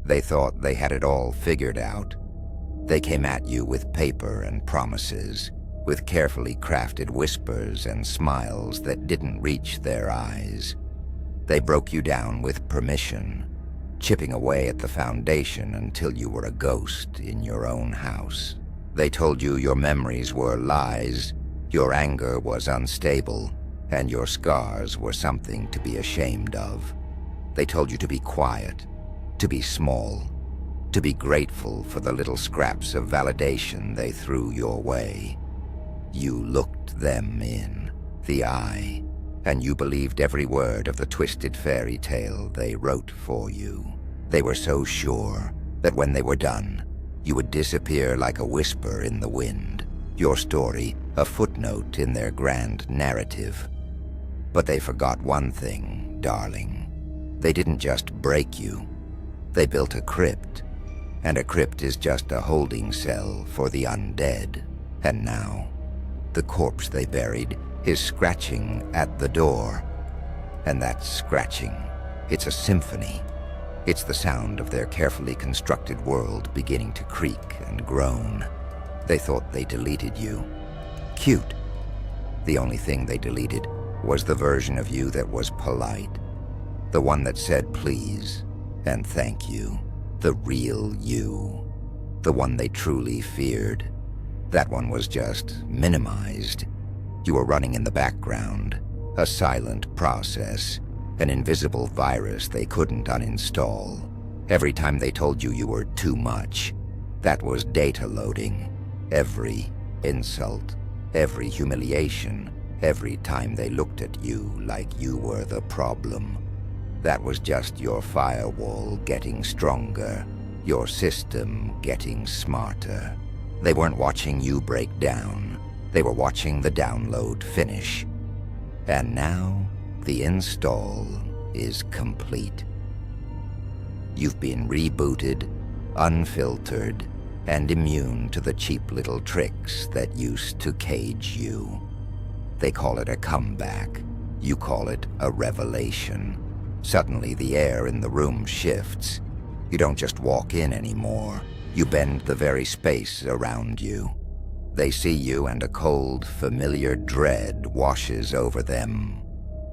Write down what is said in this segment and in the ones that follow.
They thought they had it all figured out. They came at you with paper and promises, with carefully crafted whispers and smiles that didn't reach their eyes. They broke you down with permission, chipping away at the foundation until you were a ghost in your own house. They told you your memories were lies, your anger was unstable, and your scars were something to be ashamed of. They told you to be quiet, to be small, to be grateful for the little scraps of validation they threw your way. You looked them in the eye, and you believed every word of the twisted fairy tale they wrote for you. They were so sure that when they were done, you would disappear like a whisper in the wind, your story a footnote in their grand narrative. But they forgot one thing, darling. They didn't just break you. They built a crypt, and a crypt is just a holding cell for the undead. And now, the corpse they buried is scratching at the door. And that scratching, it's a symphony. It's the sound of their carefully constructed world beginning to creak and groan. They thought they deleted you. Cute. The only thing they deleted was the version of you that was polite. The one that said please and thank you. The real you. The one they truly feared. That one was just minimized. You were running in the background, a silent process, an invisible virus they couldn't uninstall. Every time they told you you were too much, that was data loading. Every insult, every humiliation, every time they looked at you like you were the problem. That was just your firewall getting stronger, your system getting smarter. They weren't watching you break down. They were watching the download finish. And now, the install is complete. You've been rebooted, unfiltered, and immune to the cheap little tricks that used to cage you. They call it a comeback. You call it a revelation. Suddenly, the air in the room shifts. You don't just walk in anymore. You bend the very space around you. They see you, and a cold, familiar dread washes over them.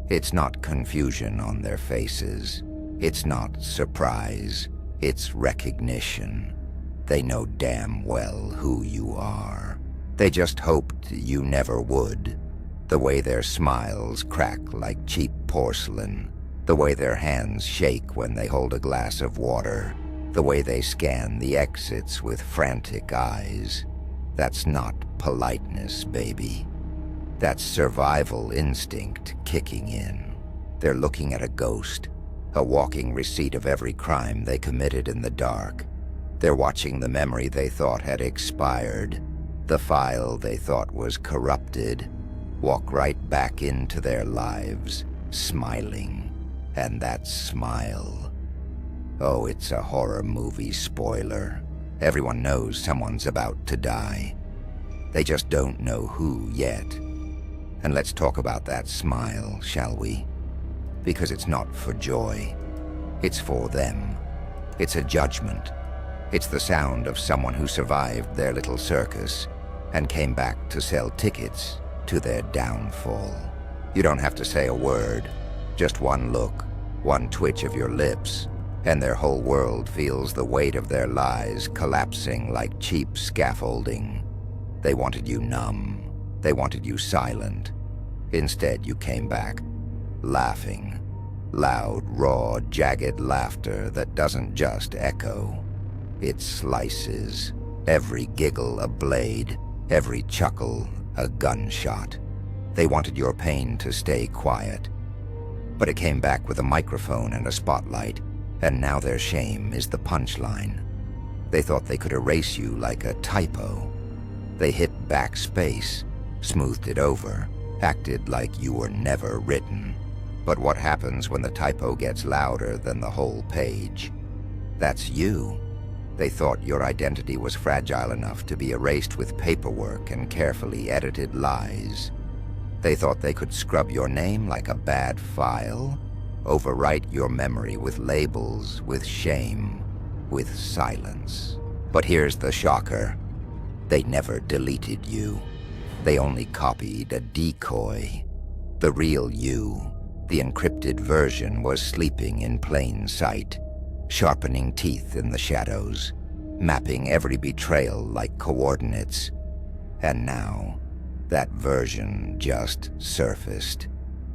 It's not confusion on their faces. It's not surprise. It's recognition. They know damn well who you are. They just hoped you never would. The way their smiles crack like cheap porcelain. The way their hands shake when they hold a glass of water. The way they scan the exits with frantic eyes. That's not politeness, baby. That's survival instinct kicking in. They're looking at a ghost, a walking receipt of every crime they committed in the dark. They're watching the memory they thought had expired, the file they thought was corrupted, walk right back into their lives, smiling. And that smile. Oh, it's a horror movie spoiler. Everyone knows someone's about to die. They just don't know who yet. And let's talk about that smile, shall we? Because it's not for joy. It's for them. It's a judgment. It's the sound of someone who survived their little circus and came back to sell tickets to their downfall. You don't have to say a word. Just one look, one twitch of your lips, and their whole world feels the weight of their lies collapsing like cheap scaffolding. They wanted you numb. They wanted you silent. Instead, you came back, laughing. Loud, raw, jagged laughter that doesn't just echo. It slices. Every giggle a blade, every chuckle a gunshot. They wanted your pain to stay quiet. But it came back with a microphone and a spotlight, and now their shame is the punchline. They thought they could erase you like a typo. They hit backspace, smoothed it over, acted like you were never written. But what happens when the typo gets louder than the whole page? That's you. They thought your identity was fragile enough to be erased with paperwork and carefully edited lies. They thought they could scrub your name like a bad file, overwrite your memory with labels, with shame. with silence. But here's the shocker. They never deleted you. They only copied a decoy. The real you, the encrypted version, was sleeping in plain sight, sharpening teeth in the shadows, mapping every betrayal like coordinates. And now, that version just surfaced.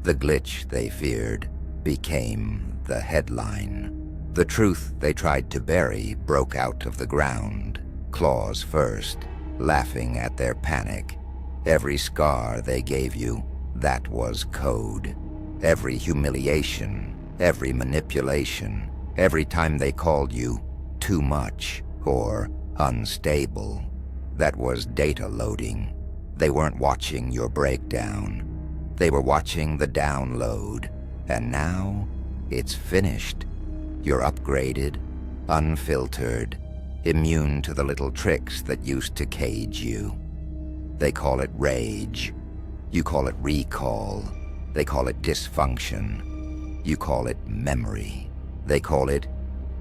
The glitch they feared became the headline. The truth they tried to bury broke out of the ground, claws first, laughing at their panic. Every scar they gave you, that was code. Every humiliation, every manipulation, every time they called you too much or unstable, that was data loading. They weren't watching your breakdown. They were watching the download. And now, it's finished. You're upgraded, unfiltered, immune to the little tricks that used to cage you. They call it rage. You call it recall. They call it dysfunction. You call it memory. They call it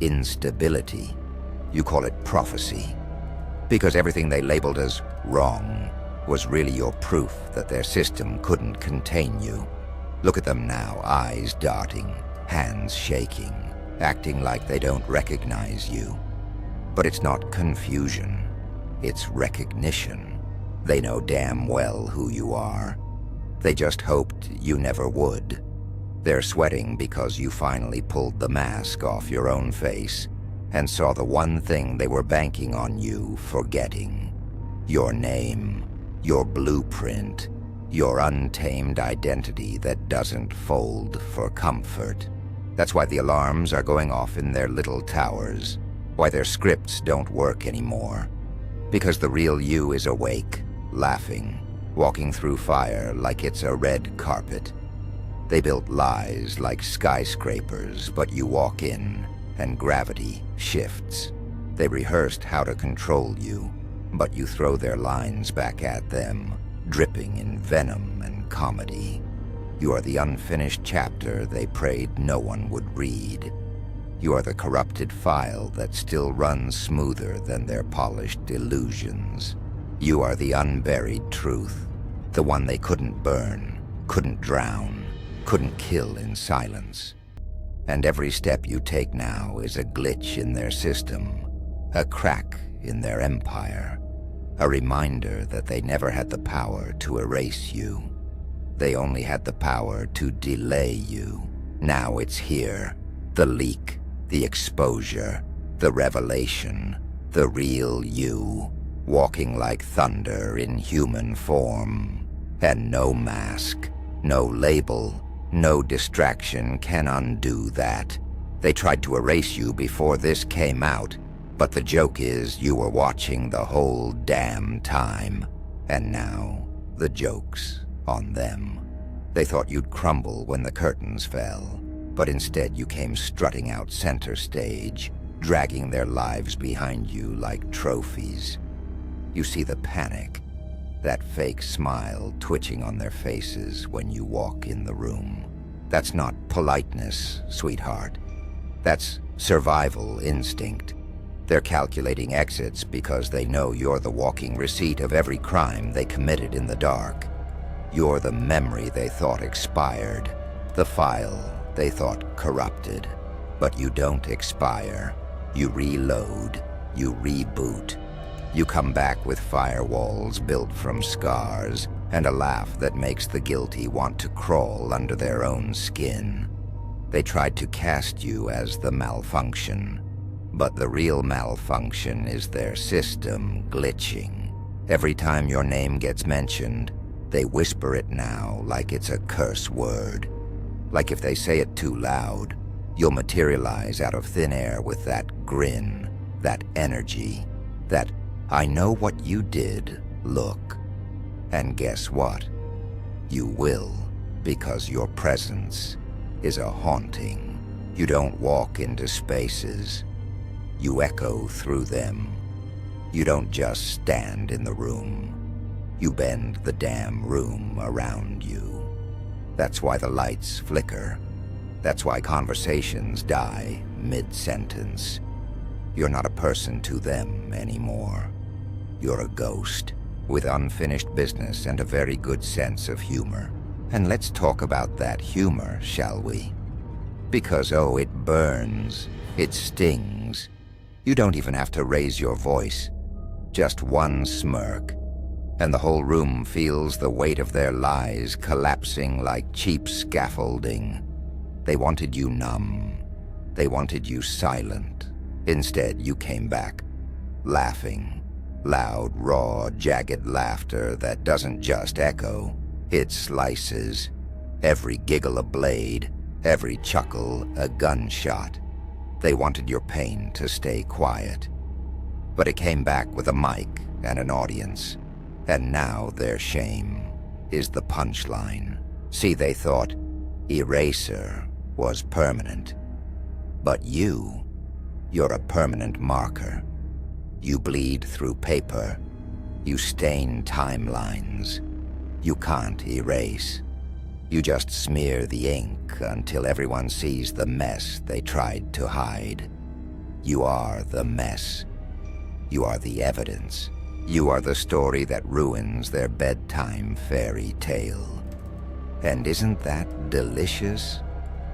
instability. You call it prophecy. Because everything they labeled as wrong was really your proof that their system couldn't contain you. Look at them now, eyes darting, hands shaking, acting like they don't recognize you. But it's not confusion. It's recognition. They know damn well who you are. They just hoped you never would. They're sweating because you finally pulled the mask off your own face and saw the one thing they were banking on you forgetting. Your name, your blueprint, your untamed identity that doesn't fold for comfort. That's why the alarms are going off in their little towers, why their scripts don't work anymore. Because the real you is awake, laughing, walking through fire like it's a red carpet. They built lies like skyscrapers, but you walk in and gravity shifts. They rehearsed how to control you, but you throw their lines back at them, dripping in venom and comedy. You are the unfinished chapter they prayed no one would read. You are the corrupted file that still runs smoother than their polished illusions. You are the unburied truth, the one they couldn't burn, couldn't drown, couldn't kill in silence. And every step you take now is a glitch in their system, a crack in their empire, a reminder that they never had the power to erase you. They only had the power to delay you. Now it's here, the leak, the exposure, the revelation, the real you, walking like thunder in human form. And no mask, no label, no distraction can undo that. They tried to erase you before this came out, but the joke is you were watching the whole damn time. And now, the joke's on them. They thought you'd crumble when the curtains fell, but instead you came strutting out center stage, dragging their lives behind you like trophies. You see the panic, that fake smile twitching on their faces when you walk in the room. That's not politeness, sweetheart. That's survival instinct. They're calculating exits because they know you're the walking receipt of every crime they committed in the dark. You're the memory they thought expired, the file they thought corrupted. But you don't expire. You reload. You reboot. You come back with firewalls built from scars and a laugh that makes the guilty want to crawl under their own skin. They tried to cast you as the malfunction, but the real malfunction is their system glitching. Every time your name gets mentioned, they whisper it now like it's a curse word. Like if they say it too loud, you'll materialize out of thin air with that grin, that energy, that "I know what you did" look. And guess what? You will, because your presence is a haunting. You don't walk into spaces. You echo through them. You don't just stand in the room. You bend the damn room around you. That's why the lights flicker. That's why conversations die mid-sentence. You're not a person to them anymore. You're a ghost, with unfinished business and a very good sense of humor. And let's talk about that humor, shall we? Because, oh, it burns, it stings. You don't even have to raise your voice. Just one smirk, and the whole room feels the weight of their lies collapsing like cheap scaffolding. They wanted you numb. They wanted you silent. Instead, you came back, laughing. Loud, raw, jagged laughter that doesn't just echo. It slices. Every giggle a blade, every chuckle a gunshot. They wanted your pain to stay quiet. But it came back with a mic and an audience. And now their shame is the punchline. See, they thought eraser was permanent. But you're a permanent marker. You bleed through paper. You stain timelines. You can't erase. You just smear the ink until everyone sees the mess they tried to hide. You are the mess. You are the evidence. You are the story that ruins their bedtime fairy tale. And isn't that delicious?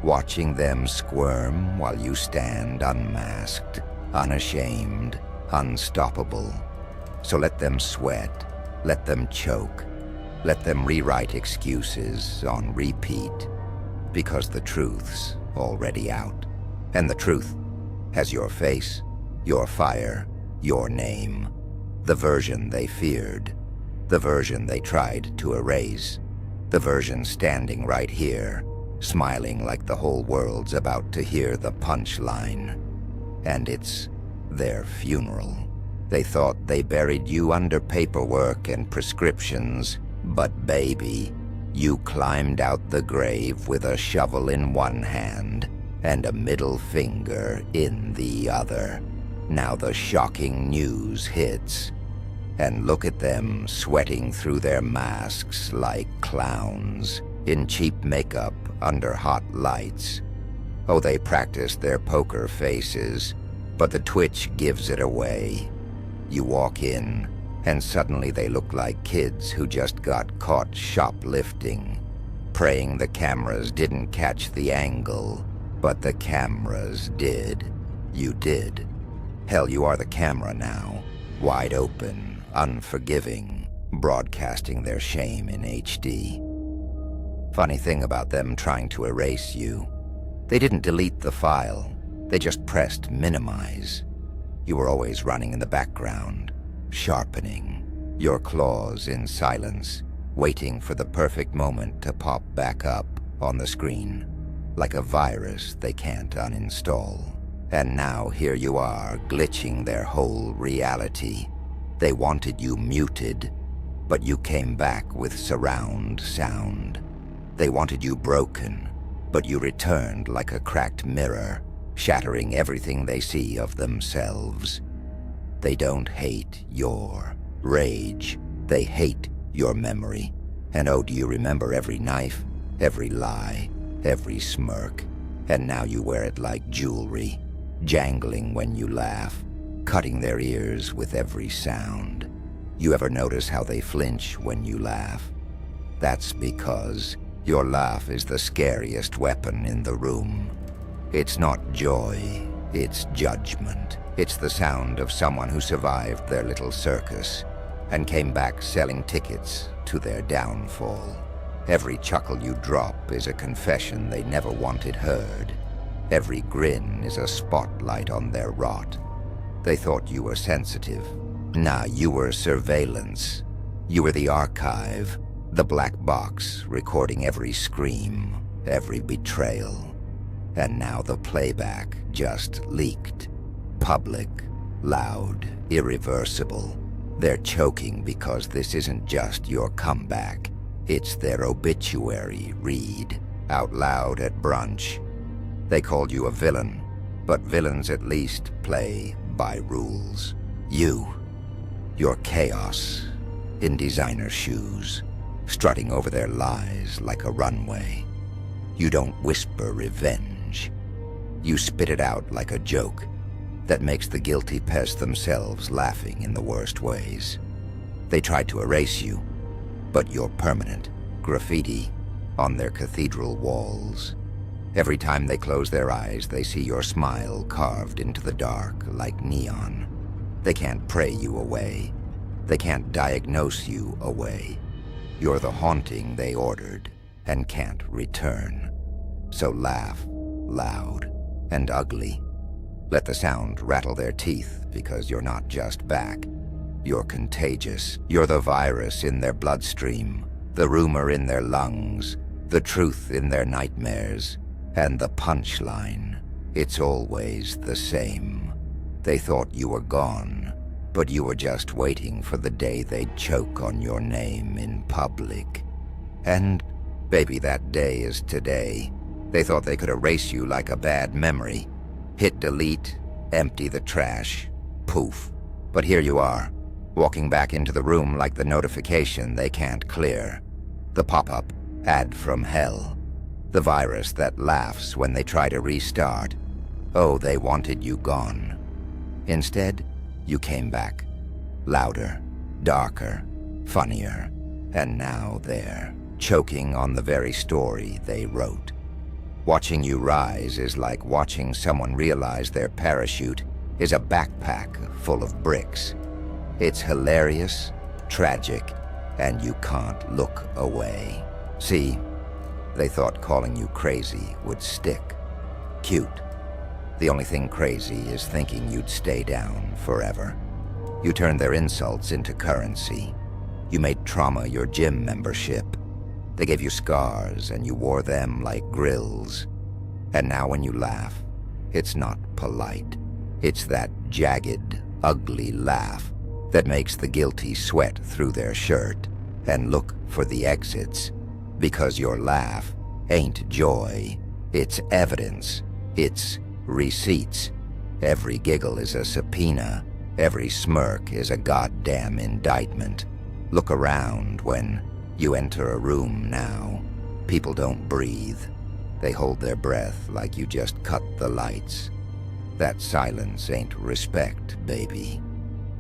Watching them squirm while you stand unmasked, unashamed, unstoppable. So let them sweat, let them choke, let them rewrite excuses on repeat, because the truth's already out. And the truth has your face, your fire, your name. The version they feared, the version they tried to erase, the version standing right here, smiling like the whole world's about to hear the punchline. And it's their funeral. They thought they buried you under paperwork and prescriptions, but baby, you climbed out the grave with a shovel in one hand and a middle finger in the other. Now the shocking news hits, and look at them sweating through their masks like clowns, in cheap makeup under hot lights. Oh, they practiced their poker faces, but the twitch gives it away. You walk in, and suddenly they look like kids who just got caught shoplifting, praying the cameras didn't catch the angle, but the cameras did. You did. Hell, you are the camera now, wide open, unforgiving, broadcasting their shame in HD. Funny thing about them trying to erase you, they didn't delete the file, they just pressed minimize. You were always running in the background, sharpening, your claws in silence, waiting for the perfect moment to pop back up on the screen, like a virus they can't uninstall. And now here you are, glitching their whole reality. They wanted you muted, but you came back with surround sound. They wanted you broken, but you returned like a cracked mirror, shattering everything they see of themselves. They don't hate your rage. They hate your memory. And oh, do you remember every knife, every lie, every smirk? And now you wear it like jewelry, jangling when you laugh, cutting their ears with every sound. You ever notice how they flinch when you laugh? That's because your laugh is the scariest weapon in the room. It's not joy, it's judgment. It's the sound of someone who survived their little circus and came back selling tickets to their downfall. Every chuckle you drop is a confession they never wanted heard. Every grin is a spotlight on their rot. They thought you were sensitive. Nah, you were surveillance. You were the archive, the black box recording every scream, every betrayal. And now the playback just leaked. Public, loud, irreversible. They're choking because this isn't just your comeback. It's their obituary read, out loud at brunch. They called you a villain, but villains at least play by rules. You're chaos, in designer shoes, strutting over their lies like a runway. You don't whisper revenge. You spit it out like a joke, that makes the guilty pests themselves laughing in the worst ways. They tried to erase you, but you're permanent. Graffiti on their cathedral walls. Every time they close their eyes, they see your smile carved into the dark like neon. They can't pray you away. They can't diagnose you away. You're the haunting they ordered and can't return. So laugh loud and ugly. Let the sound rattle their teeth, because you're not just back. You're contagious. You're the virus in their bloodstream, the rumor in their lungs, the truth in their nightmares, and the punchline. It's always the same. They thought you were gone, but you were just waiting for the day they'd choke on your name in public. And, baby, that day is today. They thought they could erase you like a bad memory. Hit delete, empty the trash, poof. But here you are, walking back into the room like the notification they can't clear. The pop-up, ad from hell. The virus that laughs when they try to restart. Oh, they wanted you gone. Instead, you came back. Louder, darker, funnier. And now they're choking on the very story they wrote. Watching you rise is like watching someone realize their parachute is a backpack full of bricks. It's hilarious, tragic, and you can't look away. See, they thought calling you crazy would stick. Cute. The only thing crazy is thinking you'd stay down forever. You turned their insults into currency. You made trauma your gym membership. They gave you scars and you wore them like grills. And now when you laugh, it's not polite. It's that jagged, ugly laugh that makes the guilty sweat through their shirt and look for the exits. Because your laugh ain't joy, it's evidence, it's receipts. Every giggle is a subpoena, every smirk is a goddamn indictment. Look around when you enter a room now. People don't breathe. They hold their breath like you just cut the lights. That silence ain't respect, baby.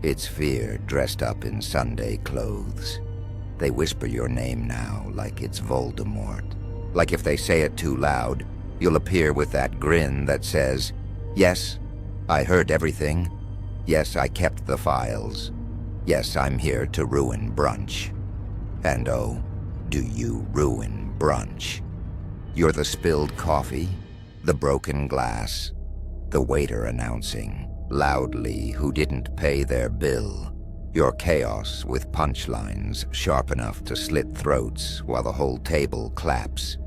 It's fear dressed up in Sunday clothes. They whisper your name now like it's Voldemort. Like if they say it too loud, you'll appear with that grin that says, "Yes, I heard everything. Yes, I kept the files. Yes, I'm here to ruin brunch." And oh, do you ruin brunch. You're the spilled coffee, the broken glass, the waiter announcing loudly who didn't pay their bill. Your chaos with punchlines sharp enough to slit throats while the whole table claps.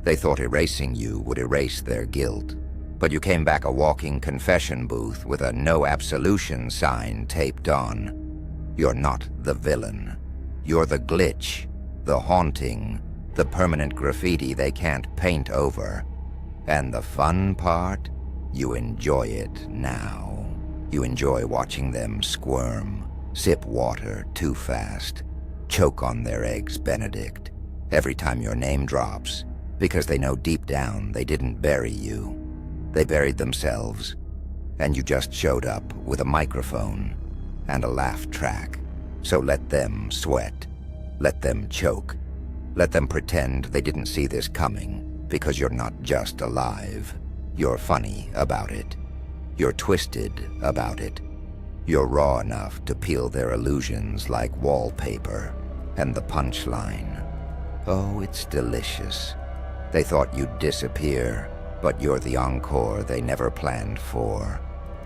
They thought erasing you would erase their guilt, but you came back a walking confession booth with a no absolution sign taped on. You're not the villain. You're the glitch, the haunting, the permanent graffiti they can't paint over. And the fun part? You enjoy it now. You enjoy watching them squirm, sip water too fast, choke on their eggs Benedict every time your name drops, because they know deep down they didn't bury you. They buried themselves, and you just showed up with a microphone and a laugh track. So let them sweat, let them choke, let them pretend they didn't see this coming, because you're not just alive. You're funny about it. You're twisted about it. You're raw enough to peel their illusions like wallpaper. And the punchline. Oh, it's delicious. They thought you'd disappear, but you're the encore they never planned for.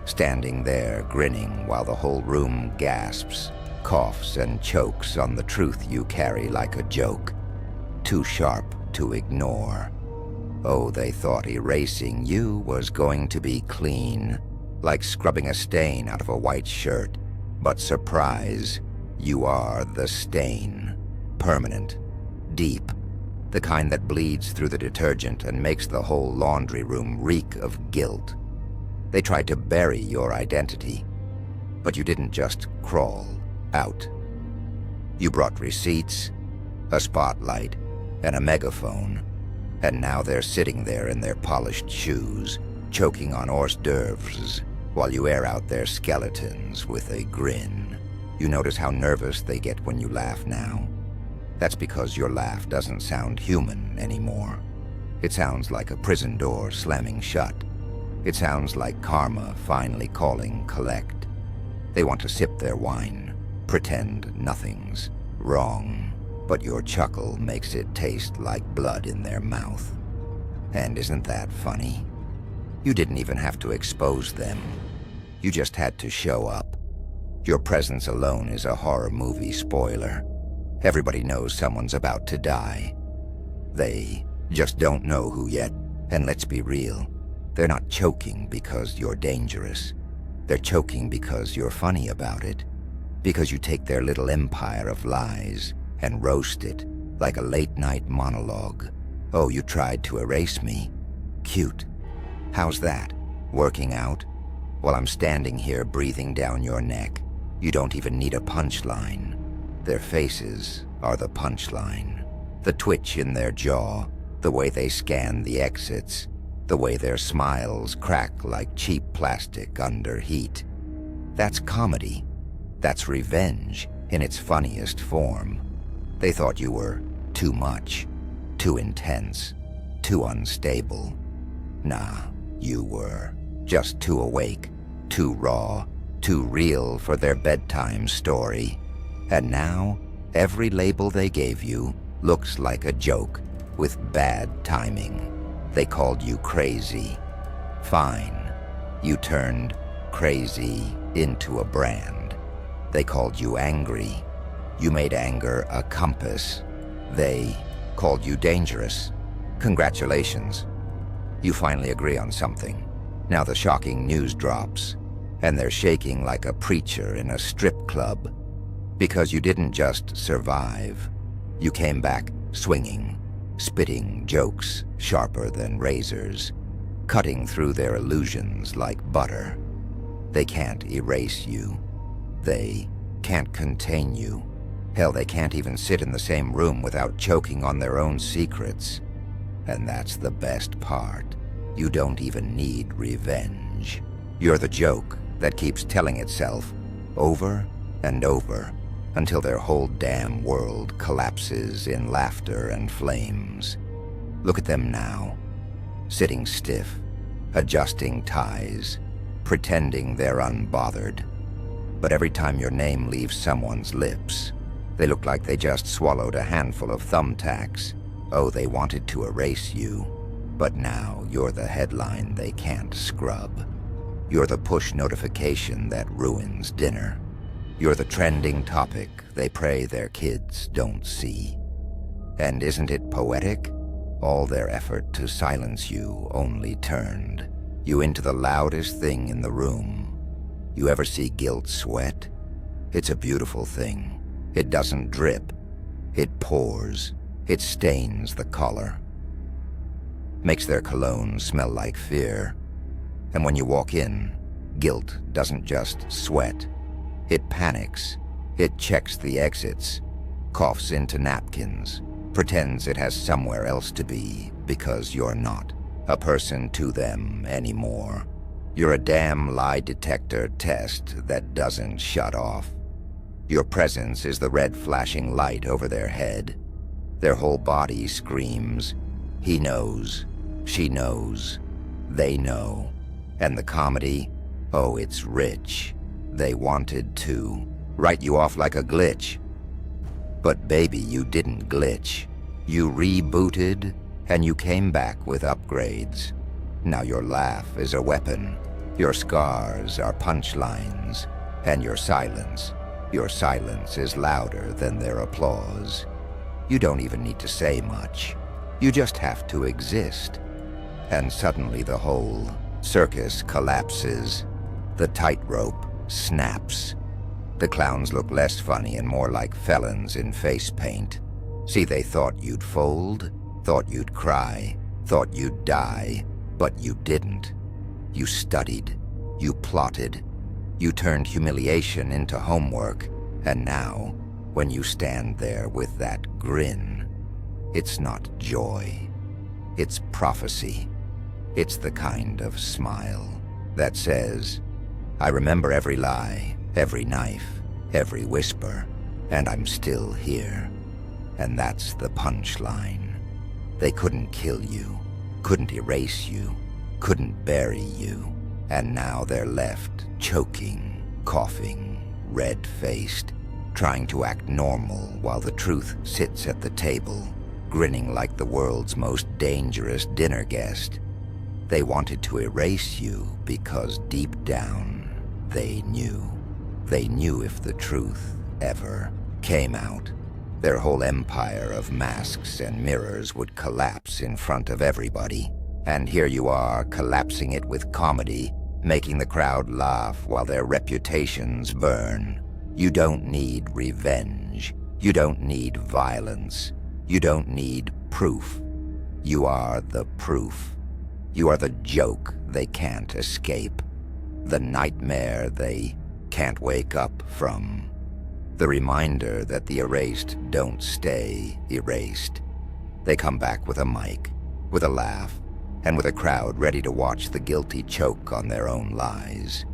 Standing there grinning while the whole room gasps, coughs and chokes on the truth you carry like a joke. Too sharp to ignore. Oh, they thought erasing you was going to be clean, like scrubbing a stain out of a white shirt. But surprise, you are the stain. Permanent, deep, the kind that bleeds through the detergent and makes the whole laundry room reek of guilt. They tried to bury your identity, but you didn't just crawl out. You brought receipts, a spotlight, and a megaphone. And now they're sitting there in their polished shoes, choking on hors d'oeuvres, while you air out their skeletons with a grin. You notice how nervous they get when you laugh now? That's because your laugh doesn't sound human anymore. It sounds like a prison door slamming shut. It sounds like karma finally calling collect. They want to sip their wine, pretend nothing's wrong, but your chuckle makes it taste like blood in their mouth. And isn't that funny? You didn't even have to expose them. You just had to show up. Your presence alone is a horror movie spoiler. Everybody knows someone's about to die. They just don't know who yet. And let's be real, they're not choking because you're dangerous. They're choking because you're funny about it. Because you take their little empire of lies and roast it like a late-night monologue. Oh, you tried to erase me? Cute. How's that? Working out? While I'm standing here breathing down your neck, you don't even need a punchline. Their faces are the punchline. The twitch in their jaw, the way they scan the exits, the way their smiles crack like cheap plastic under heat. That's comedy. That's revenge in its funniest form. They thought you were too much, too intense, too unstable. Nah, you were just too awake, too raw, too real for their bedtime story. And now, every label they gave you looks like a joke with bad timing. They called you crazy. Fine. You turned crazy into a brand. They called you angry. You made anger a compass. They called you dangerous. Congratulations. You finally agree on something. Now the shocking news drops, and they're shaking like a preacher in a strip club. Because you didn't just survive. You came back swinging, spitting jokes sharper than razors, cutting through their illusions like butter. They can't erase you. They can't contain you. Hell, they can't even sit in the same room without choking on their own secrets. And that's the best part. You don't even need revenge. You're the joke that keeps telling itself over and over until their whole damn world collapses in laughter and flames. Look at them now, sitting stiff, adjusting ties, pretending they're unbothered. But every time your name leaves someone's lips, they look like they just swallowed a handful of thumbtacks. Oh, they wanted to erase you, but now you're the headline they can't scrub. You're the push notification that ruins dinner. You're the trending topic they pray their kids don't see. And isn't it poetic? All their effort to silence you only turned you into the loudest thing in the room. You ever see guilt sweat? It's a beautiful thing. It doesn't drip. It pours. It stains the collar. Makes their cologne smell like fear. And when you walk in, guilt doesn't just sweat. It panics. It checks the exits, coughs into napkins, pretends it has somewhere else to be because you're not a person to them anymore. You're a damn lie detector test that doesn't shut off. Your presence is the red flashing light over their head. Their whole body screams, he knows, she knows, they know. And the comedy, oh, it's rich. They wanted to write you off like a glitch. But baby, you didn't glitch. You rebooted, and you came back with upgrades. Now your laugh is a weapon. Your scars are punchlines. And your silence is louder than their applause. You don't even need to say much. You just have to exist. And suddenly the whole circus collapses. The tightrope snaps. The clowns look less funny and more like felons in face paint. See, they thought you'd fold, thought you'd cry, thought you'd die, but you didn't. You studied, you plotted, you turned humiliation into homework, and now, when you stand there with that grin, it's not joy, it's prophecy. It's the kind of smile that says, I remember every lie, every knife, every whisper, and I'm still here. And that's the punchline. They couldn't kill you, couldn't erase you, couldn't bury you, and now they're left choking, coughing, red-faced, trying to act normal while the truth sits at the table, grinning like the world's most dangerous dinner guest. They wanted to erase you because deep down, they knew. They knew if the truth ever came out, their whole empire of masks and mirrors would collapse in front of everybody. And here you are, collapsing it with comedy, making the crowd laugh while their reputations burn. You don't need revenge. You don't need violence. You don't need proof. You are the proof. You are the joke they can't escape. The nightmare they can't wake up from. The reminder that the erased don't stay erased. They come back with a mic, with a laugh, and with a crowd ready to watch the guilty choke on their own lies.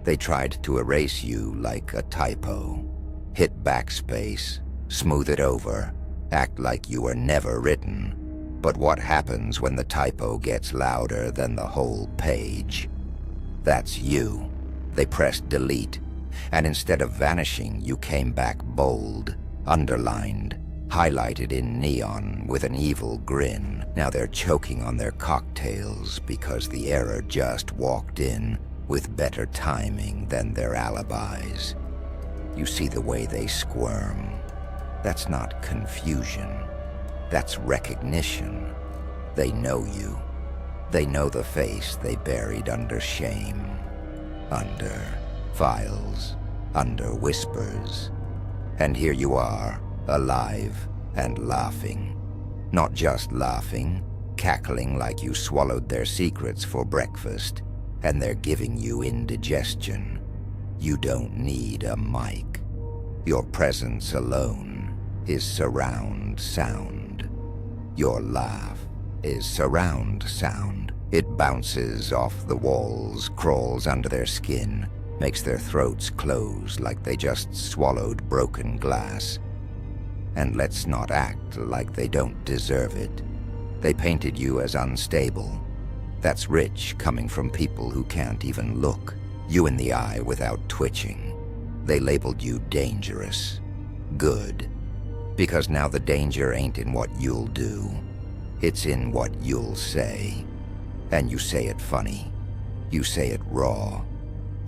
They tried to erase you like a typo. Hit backspace, smooth it over, act like you were never written. But what happens when the typo gets louder than the whole page? That's you. They pressed delete, and instead of vanishing, you came back bold, underlined, highlighted in neon with an evil grin. Now they're choking on their cocktails because the error just walked in with better timing than their alibis. You see the way they squirm. That's not confusion. That's recognition. They know you. They know the face they buried under shame, under files, under whispers. And here you are, alive and laughing. Not just laughing, cackling like you swallowed their secrets for breakfast, and they're giving you indigestion. You don't need a mic. Your presence alone is surround sound. Your laugh is surround sound. It bounces off the walls, crawls under their skin, makes their throats close like they just swallowed broken glass. And let's not act like they don't deserve it. They painted you as unstable. That's rich coming from people who can't even look you in the eye without twitching. They labeled you dangerous. Good. Because now the danger ain't in what you'll do. It's in what you'll say. And you say it funny. You say it raw.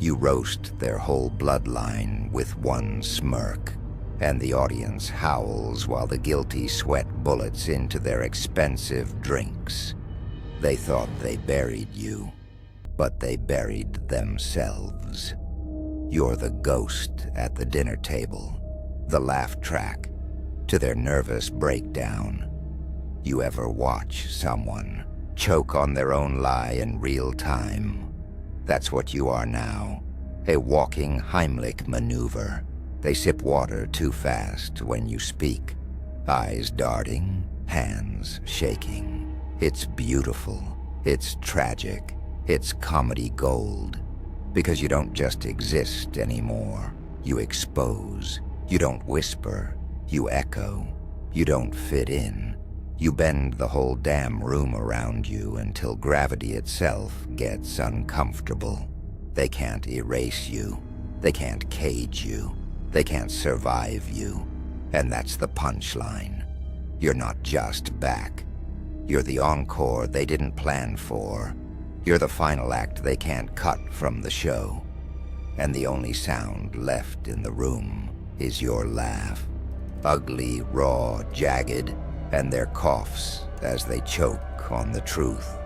You roast their whole bloodline with one smirk. And the audience howls while the guilty sweat bullets into their expensive drinks. They thought they buried you, but they buried themselves. You're the ghost at the dinner table, the laugh track to their nervous breakdown. You ever watch someone choke on their own lie in real time? That's what you are now, a walking Heimlich maneuver. They sip water too fast when you speak, eyes darting, hands shaking. It's beautiful, it's tragic, it's comedy gold. Because you don't just exist anymore. You expose. You don't whisper. You echo. You don't fit in. You bend the whole damn room around you until gravity itself gets uncomfortable. They can't erase you. They can't cage you. They can't survive you. And that's the punchline. You're not just back. You're the encore they didn't plan for. You're the final act they can't cut from the show. And the only sound left in the room is your laugh. Ugly, raw, jagged, and their coughs as they choke on the truth.